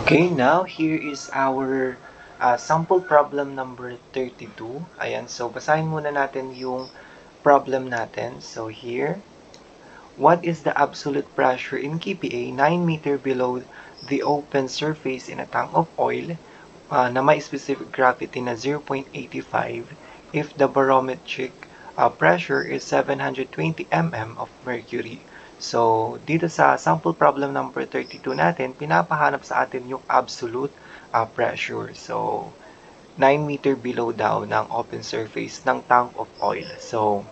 Okay, now here is our sample problem number 32. Ayan, so basahin muna natin yung problem natin. So here, what is the absolute pressure in kPa 9 meter below the open surface in a tank of oil na may specific gravity na 0.85 if the barometric pressure is 720 mm of mercury? So, dito sa sample problem number 32 natin, pinapahanap sa atin yung absolute pressure. So, 9 meter below daw ng open surface ng tank of oil. So,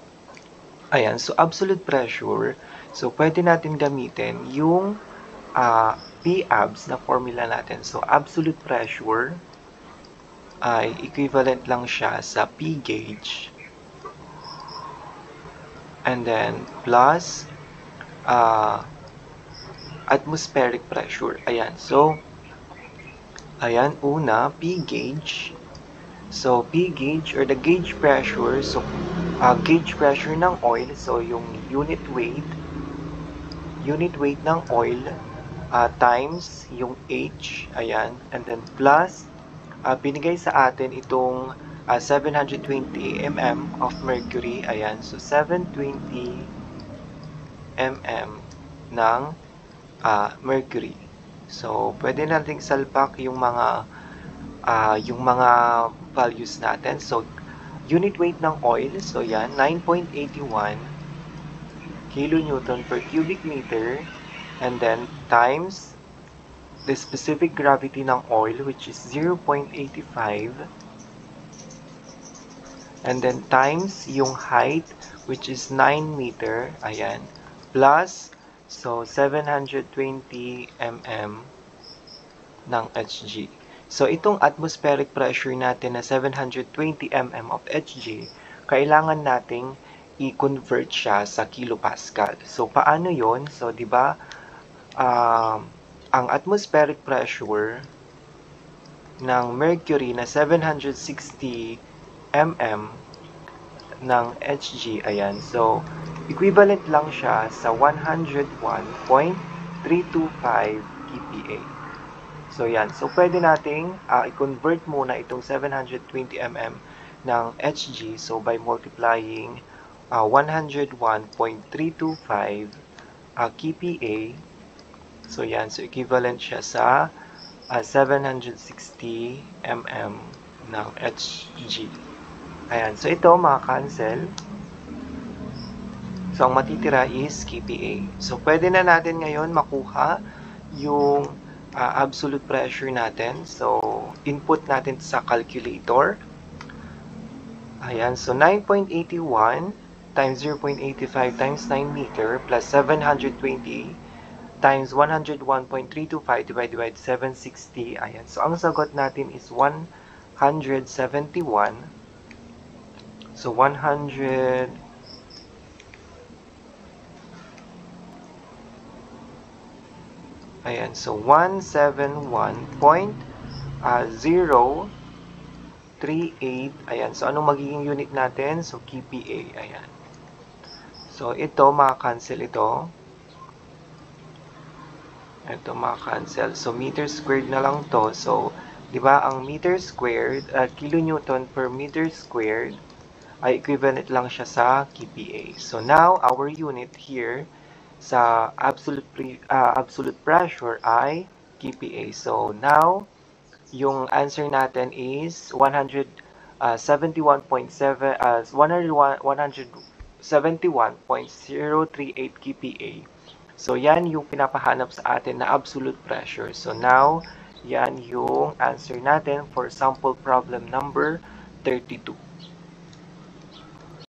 ayan. So, absolute pressure. So, pwede natin gamitin yung P-abs na formula natin. So, absolute pressure ay equivalent lang siya sa P gauge. And then, plus atmospheric pressure. Ayan. So, ayan. Una, P gauge. So, P gauge or the gauge pressure. So, gauge pressure ng oil. So, yung unit weight ng oil times yung H. Ayan. And then, plus, binigay sa atin itong 720 mm of mercury. Ayan. So, 720 mm ng mercury. So, pwede nating salpak yung mga values natin. So, unit weight ng oil. So, yan, 9.81 kilonewton per cubic meter. And then, times the specific gravity ng oil, which is 0.85. And then, times yung height, which is 9 meter. Ayan. Plus, so 720 mm ng Hg. So, itong atmospheric pressure natin na 720 mm of Hg, kailangan nating i-convert siya sa kilopascal. So, paano yon? So, di ba, ang atmospheric pressure ng mercury na 760 mm ng Hg, ayan. So, equivalent lang siya sa 101.325 kPa. So, yan. So, pwede nating i-convert muna itong 720 mm ng Hg. So, by multiplying 101.325 kPa. So, yan. So, equivalent siya sa 760 mm ng Hg. Ayan. So, ito maka-cancel. So, ang matitira is kPa. So, pwede na natin ngayon makuha yung absolute pressure natin. So, input natin sa calculator. Ayan. So, 9.81 times 0.85 times 9 meter plus 720 times 101.325 divided by 760. Ayan. So, ang sagot natin is 171. So, 100... Ayan, so 171.038. Ayan, so anong magiging unit natin? So, kPa. Ayan. So, ito, maka-cancel ito. Ito, maka-cancel. So, meter squared na lang to. So, di ba, ang meter squared, kilonewton per meter squared, ay equivalent lang siya sa kPa. So, now, our unit here, sa absolute pressure ay kPa. So, now, yung answer natin is 171.038 kPa. So, yan yung pinapahanap sa atin na absolute pressure. So, now, yan yung answer natin for sample problem number 32.